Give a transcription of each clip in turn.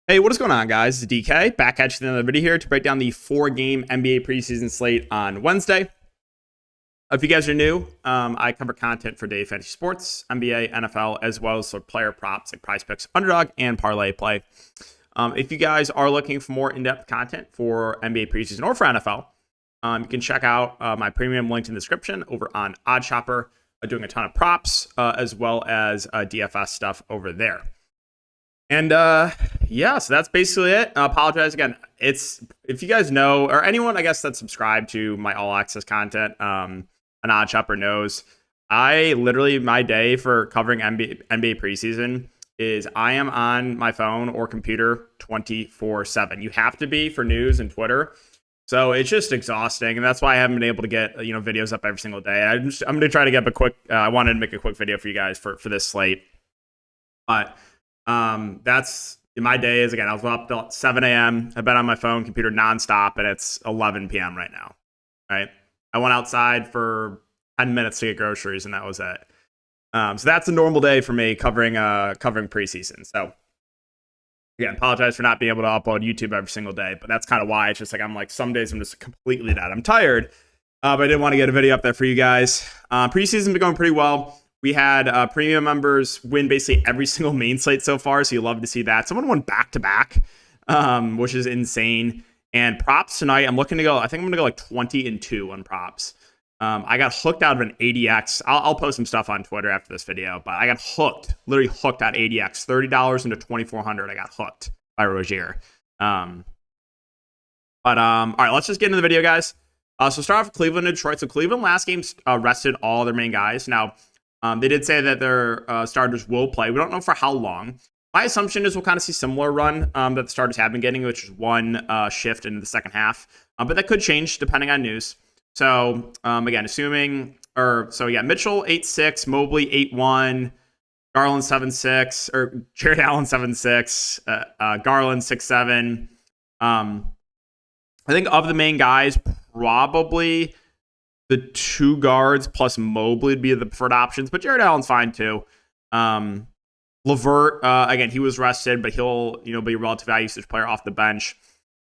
Hey, what is going on, guys? It's DK, back at you with another video here to break down the 4-game NBA preseason slate on Wednesday. If you guys are new, I cover content for daily fantasy sports, NBA, NFL, as well as player props like Prize Picks, Underdog, and Parlay Play. If you guys are looking for more in-depth content for NBA preseason or for NFL, you can check out my premium linked in the description over on OddsShopper, doing a ton of props as well as DFS stuff over there. And yeah, so that's basically it. I apologize again. If you guys know, or anyone I guess that's subscribed to my all access content, an OddsShopper knows, my day for covering NBA preseason is I am on my phone or computer 24/7. You have to be for news and Twitter. So it's just exhausting, and that's why I haven't been able to get videos up every single day. I'm going to try to get a quick. I wanted to make a quick video for you guys for this slate, but that's my day is again. I was up till 7 a.m. I've been on my phone, computer nonstop, and it's 11 p.m. right now. Right, I went outside for 10 minutes to get groceries, and that was it. So that's a normal day for me covering preseason. So again, apologize for not being able to upload YouTube every single day, but that's kind of why. It's just like I'm like some days I'm just completely dead. I'm tired, but I didn't want to get a video up there for you guys. Preseason's been going pretty well. We had premium members win basically every single main slate so far, so you love to see that. Someone won back-to-back, which is insane. And props tonight, I'm looking to go, I think I'm going to go like 20-2 on props. I got hooked out of an ADX. I'll post some stuff on Twitter after this video, but I got hooked, literally hooked at ADX. $30 into 2,400. I got hooked by Rozier. All right, let's just get into the video, guys. So start off with Cleveland and Detroit. So Cleveland last game rested all their main guys. Now, they did say that their starters will play. We don't know for how long. My assumption is we'll kind of see similar run that the starters have been getting, which is one shift into the second half. But that could change depending on news. So again, Mitchell 8-6, Mobley 8-1, Garland 7-6, or Jared Allen 7-6, Garland 6-7. I think of the main guys, probably the two guards plus Mobley would be the preferred options, but Jared Allen's fine too. LeVert, again, he was rested, but he'll be a relative value usage player off the bench.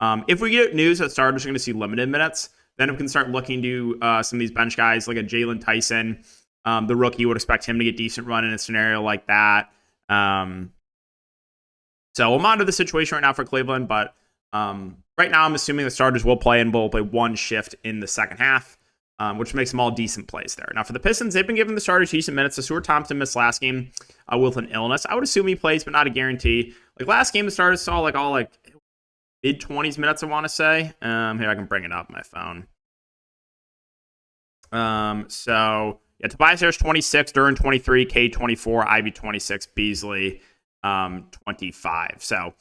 If we get news that starters are going to see limited minutes, then we can start looking to some of these bench guys like a Jalen Tyson. The rookie, would expect him to get decent run in a scenario like that. So we'll monitor the situation right now for Cleveland, but right now I'm assuming the starters will play and will play one shift in the second half. Which makes them all decent plays there. Now, for the Pistons, they've been giving the starters decent minutes. So Stuart Thompson missed last game with an illness. I would assume he plays, but not a guarantee. Like last game, the starters saw all mid-20s minutes, I want to say. Here, I can bring it up on my phone. So, yeah, Tobias Harris, 26, Duran, 23, Cade, 24, Ivy, 26, Beasley, 25. So,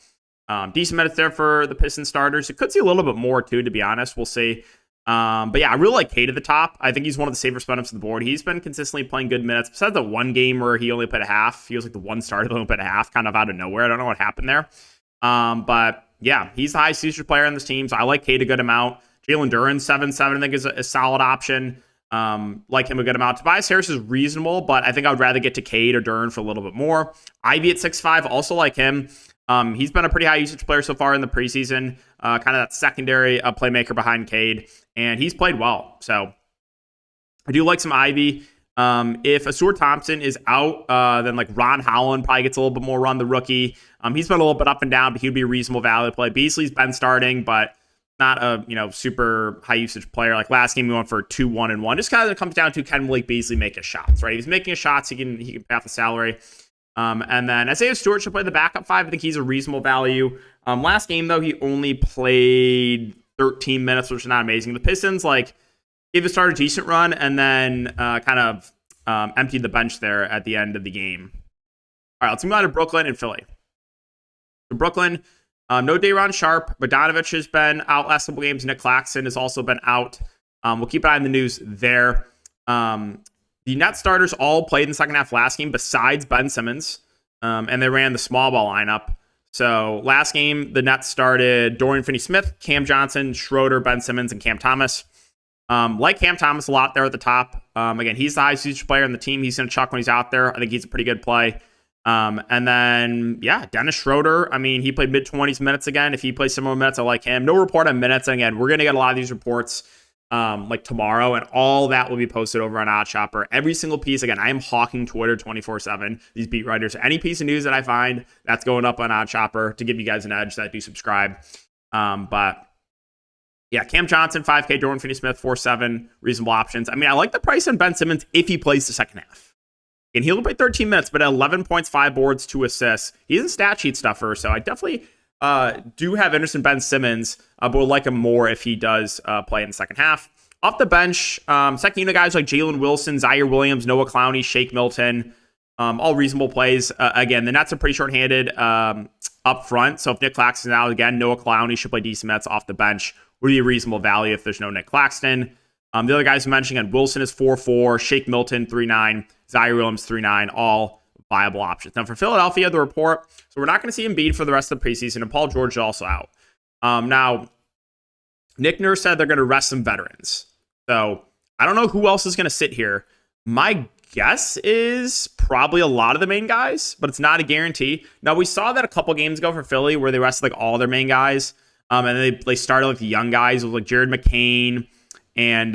decent minutes there for the Pistons starters. It could see a little bit more, too, to be honest. We'll see. But yeah, I really like Cade at the top. I think he's one of the safer spot ups on the board. He's been consistently playing good minutes. Besides the one game where he only played a half, he was like the one starter that only played a half, kind of out of nowhere. I don't know what happened there. But yeah, he's the highest usage player on this team, so I like Cade a good amount. Jalen Duran, 7-7, I think is a solid option. Like him a good amount. Tobias Harris is reasonable, but I think I would rather get to Cade or Duran for a little bit more. Ivy at 6-5, also like him. He's been a pretty high usage player so far in the preseason, kind of that secondary playmaker behind Cade, and he's played well. So I do like some Ivy. If Stuart Thompson is out, then like Ron Holland probably gets a little bit more run, the rookie. He's been a little bit up and down, but he'd be a reasonable value play. Beasley's been starting, but not a super high usage player. Like last game, we went for 2-1-1. Just kind of comes down to, can Malik Beasley make his shots, right? If he's making his shots, he can pay off the salary. And then Isaiah Stewart should play the backup 5. I think he's a reasonable value. Last game, though, he only played 13 minutes, which is not amazing. The Pistons, gave the starter a decent run and then kind of emptied the bench there at the end of the game. All right, let's move on to Brooklyn and Philly. So Brooklyn, no Day'Ron Sharp. Bogdanovic has been out last couple games. Nick Claxton has also been out. We'll keep an eye on the news there. The Nets starters all played in the second half last game besides Ben Simmons, and they ran the small ball lineup. So last game, the Nets started Dorian Finney-Smith, Cam Johnson, Schroeder, Ben Simmons, and Cam Thomas. Like Cam Thomas a lot there at the top. Again, he's the highest usage player on the team. He's going to chuck when he's out there. I think he's a pretty good play. And then, yeah, Dennis Schroeder. I mean, he played mid-20s minutes again. If he plays similar minutes, I like him. No report on minutes. And again, we're going to get a lot of these reports like tomorrow, and all that will be posted over on OddsShopper. Every single piece. Again, I am hawking Twitter 24/7. These beat writers. Any piece of news that I find, that's going up on OddsShopper to give you guys an edge that do subscribe. But yeah, Cam Johnson, 5K, Jordan Finney-Smith, 4.7, reasonable options. I mean, I like the price on Ben Simmons if he plays the second half. And he'll play 13 minutes, but 11 points, 5 boards, 2 assists. He's in stat sheet stuffer, so I definitely do have interest in Ben Simmons, but would like him more if he does play in the second half. Off the bench, second unit guys like Jalen Wilson, Zaire Williams, Noah Clowney, Shake Milton, all reasonable plays. Again, the Nets are pretty shorthanded up front, so if Nick Claxton's out again, Noah Clowney should play decent minutes off the bench. Would be a reasonable value if there's no Nick Claxton. The other guys I'm mentioning, and Wilson is 4.4, Shake Milton 3.9, Zaire Williams 3.9, all viable options. Now for Philadelphia, the report, so we're not going to see Embiid for the rest of the preseason, and Paul George is also out. Now, Nick Nurse said they're going to rest some veterans. So I don't know who else is going to sit here. My guess is probably a lot of the main guys, but it's not a guarantee. Now, we saw that a couple games ago for Philly where they rested like all their main guys, and they started like the young guys with like Jared McCain and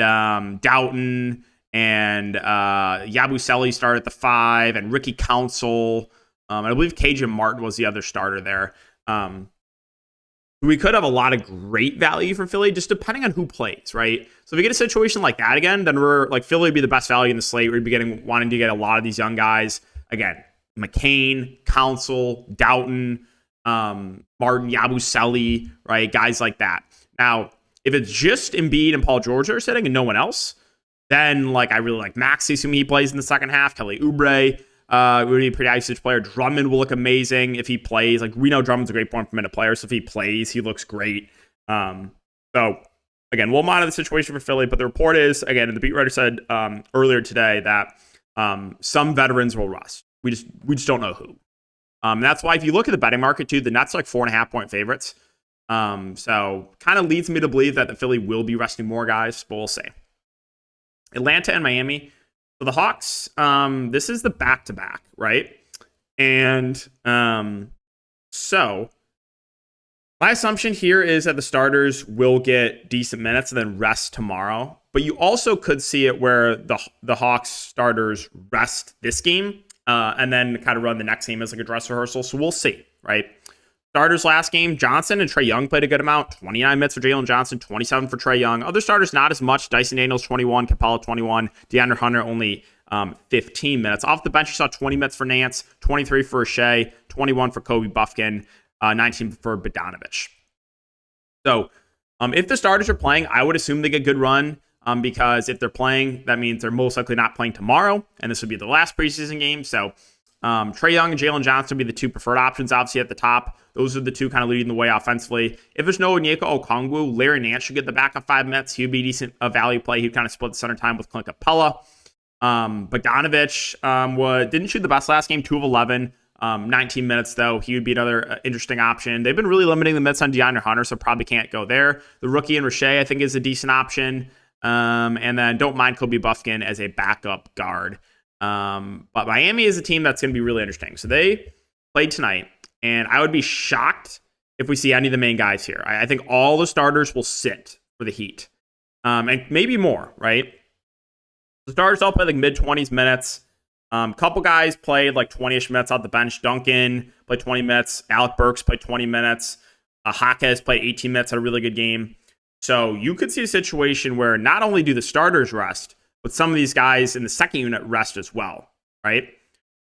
Doughton and Yabusele started at the 5, and Ricky Council. And I believe KJ Martin was the other starter there. We could have a lot of great value from Philly, just depending on who plays, right? So if we get a situation like that again, then we're like Philly would be the best value in the slate. We'd be wanting to get a lot of these young guys. Again, McCain, Council, Doughton, Martin, Yabusele, right? Guys like that. Now, if it's just Embiid and Paul George are sitting and no one else, then like I really like Maxey, assuming he plays in the second half. Kelly Oubre would be a pretty usage player. Drummond will look amazing if he plays. Like we know Drummond's a great point per minute player, so if he plays, he looks great. So again, we'll monitor the situation for Philly, but the report is, again, and the beat writer said earlier today that some veterans will rust. We just don't know who. That's why if you look at the betting market too, the Nets are like 4.5 point favorites. So kind of leads me to believe that the Philly will be resting more guys, but we'll see. Atlanta and Miami. So the Hawks, this is the back-to-back, right? And so my assumption here is that the starters will get decent minutes and then rest tomorrow. But you also could see it where the Hawks starters rest this game and then kind of run the next game as like a dress rehearsal. So we'll see, right? Starters last game, Johnson and Trae Young played a good amount. 29 minutes for Jalen Johnson, 27 for Trae Young. Other starters, not as much. Dyson Daniels, 21. Capella, 21. DeAndre Hunter, only 15 minutes. Off the bench, you saw 20 minutes for Nance, 23 for Shea, 21 for Kobe Buffkin, 19 for Bogdanovic. So if the starters are playing, I would assume they get a good run because if they're playing, that means they're most likely not playing tomorrow, and this would be the last preseason game. So Trae Young and Jalen Johnson would be the two preferred options, obviously, at the top. Those are the two kind of leading the way offensively. If there's no Onyeka Okongwu, Larry Nance should get the backup 5 minutes. He would be decent a value play. He'd kind of split the center time with Clint Capella. Bogdanovic didn't shoot the best last game, 2 of 11. 19 minutes, though. He would be another interesting option. They've been really limiting the minutes on DeAndre Hunter, so probably can't go there. The rookie in Rashay, I think, is a decent option. And then don't mind Kobe Buffkin as a backup guard. But Miami is a team that's going to be really interesting. So they played tonight, and I would be shocked if we see any of the main guys here. I think all the starters will sit for the Heat. And maybe more, right? The starters all play like mid-20s minutes. Couple guys played like 20-ish minutes off the bench. Duncan played 20 minutes. Alec Burks played 20 minutes. Jaquez played 18 minutes, had a really good game. So you could see a situation where not only do the starters rest, but some of these guys in the second unit rest as well, right?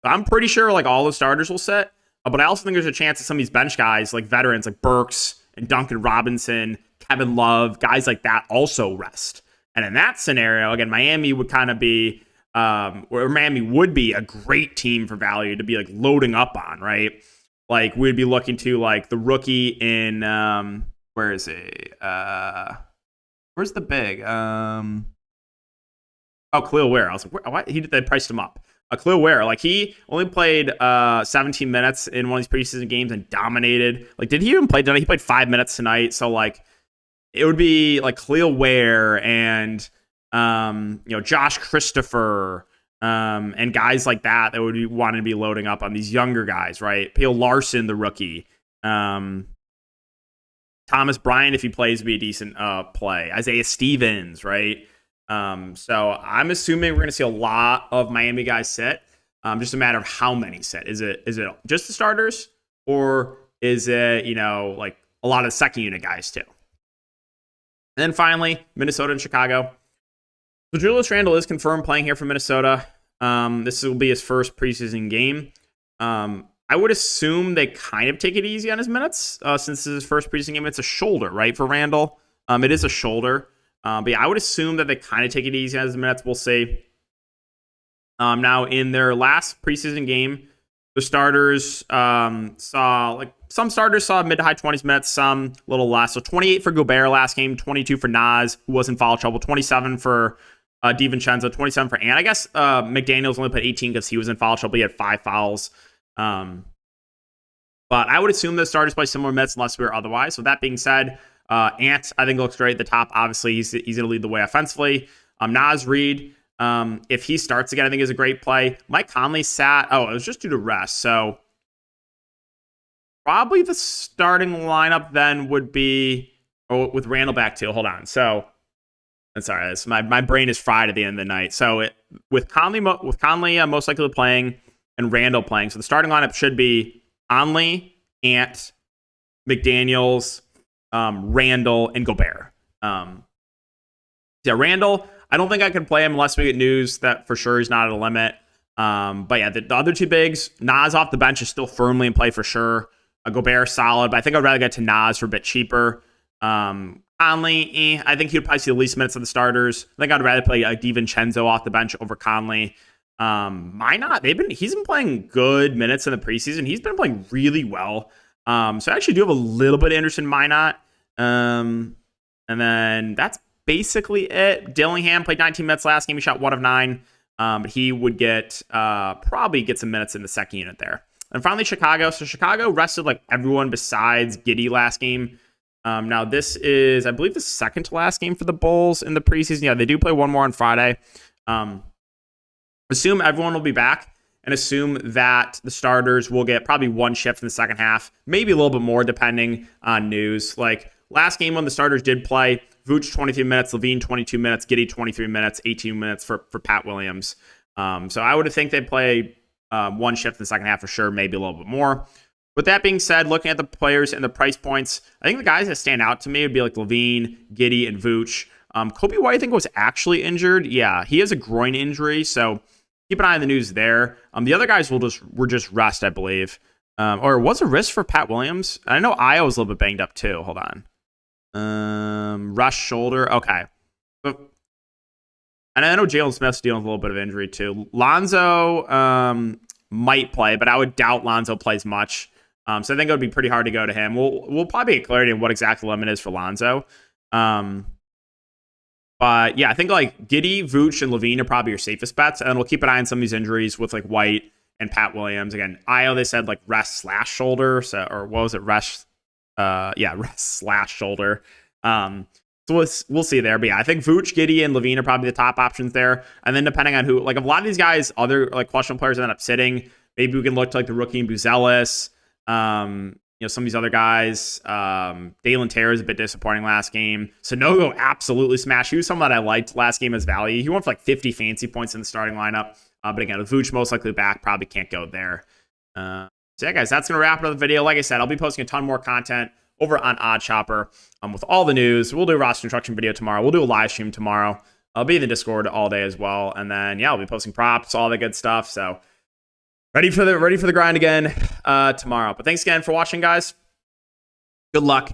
So I'm pretty sure like all the starters will sit, but I also think there's a chance that some of these bench guys, like veterans like Burks and Duncan Robinson, Kevin Love, guys like that also rest. And in that scenario, again, Miami would kind of be, or Miami would be a great team for value to be like loading up on, right? Like we'd be looking to like the rookie in, where is he? Where's the big? Khalil Ware. I was like, why? They priced him up. Khalil Ware, like he only played 17 minutes in one of these preseason games and dominated. Like, did he even play tonight? He played 5 minutes tonight. So like, it would be like Khalil Ware and Josh Christopher, And guys like that would be wanting to be loading up on these younger guys, right? Pale Larson, the rookie. Thomas Bryant, if he plays, would be a decent play. Isaiah Stevens, right? So I'm assuming we're going to see a lot of Miami guys sit. Just a matter of how many sit. Is it just the starters, or is it like a lot of the second unit guys too? And then finally, Minnesota and Chicago. So Julius Randle is confirmed playing here for Minnesota. This will be his first preseason game. I would assume they kind of take it easy on his minutes since this is his first preseason game. It's a shoulder, right, for Randle? It is a shoulder. But yeah, I would assume that they kind of take it easy on his minutes. We'll see. Now, in their last preseason game, the starters saw, some starters saw mid to high 20s minutes, some a little less. So 28 for Gobert last game, 22 for Naz, who was in foul trouble, 27 for DiVincenzo, 27 for Ant. I guess McDaniels only played 18 because he was in foul trouble. He had 5 fouls. But I would assume the starters play similar minutes unless we're otherwise. So that being said, Ant, I think, looks great at the top. Obviously, he's going to lead the way offensively. Naz Reid, if he starts again, I think is a great play. Mike Conley sat. Oh, it was just due to rest. So probably the starting lineup then would be with Randle back too. Hold on. So I'm sorry, my brain is fried at the end of the night. So with Conley most likely playing and Randle playing. So the starting lineup should be Conley, Ant, McDaniels, Randle, and Gobert. Randle, I don't think I can play him unless we get news that for sure he's not at a limit. But yeah, the other two bigs, Naz off the bench is still firmly in play for sure. Gobert solid, but I think I'd rather get to Naz for a bit cheaper. Conley, I think he would probably see the least minutes of the starters. I think I'd rather play DiVincenzo off the bench over Conley. Minot, he's been playing good minutes in the preseason. He's been playing really well. So I actually do have a little bit of interest in Minot. And then that's basically it. Dillingham played 19 minutes last game. He shot 1 of 9. But he would probably get some minutes in the second unit there. And finally, Chicago. So Chicago rested everyone besides Giddey last game. Now this is, I believe, the second to last game for the Bulls in the preseason. Yeah, they do play one more on Friday. Assume everyone will be back, and assume that the starters will get probably one shift in the second half, maybe a little bit more depending on news. Like last game when the starters did play, Vooch 23 minutes, Levine 22 minutes, Giddey 23 minutes, 18 minutes for Pat Williams. So I would think they'd play one shift in the second half for sure, maybe a little bit more. With that being said, looking at the players and the price points, I think the guys that stand out to me would be like Levine, Giddey, and Vooch. Kobe White, I think, was actually injured. Yeah, he has a groin injury, so keep an eye on the news there. The other guys were just rest, I believe. Or was a wrist for Pat Williams? I know Io was a little bit banged up too. Hold on. Rush shoulder. Okay. And I know Jalen Smith's dealing with a little bit of injury too. Lonzo might play, but I would doubt Lonzo plays much. So I think it would be pretty hard to go to him. We'll probably get clarity on what exactly the limit is for Lonzo. But yeah, I think Giddey, Vooch, and Levine are probably your safest bets. And we'll keep an eye on some of these injuries with White and Pat Williams. Again, Io, they said rest/shoulder. So, or what was it? Rest. Rest/shoulder. So we'll see there. But yeah, I think Vooch, Giddey, and Levine are probably the top options there. And then depending on who, if a lot of these guys, other questionable players end up sitting, maybe we can look to the rookie Buzelis. Some of these other guys. Dalen Terry is a bit disappointing last game. Sanogo absolutely smashed. He was someone that I liked last game as value. He went for 50 fancy points in the starting lineup. But again, with Vooch most likely back, probably can't go there. So yeah, guys, that's going to wrap up the video. Like I said, I'll be posting a ton more content over on OddsShopper with all the news. We'll do a roster construction video tomorrow. We'll do a live stream tomorrow. I'll be in the Discord all day as well. And then, yeah, I'll be posting props, all the good stuff. So ready for the grind again tomorrow. But thanks again for watching, guys. Good luck.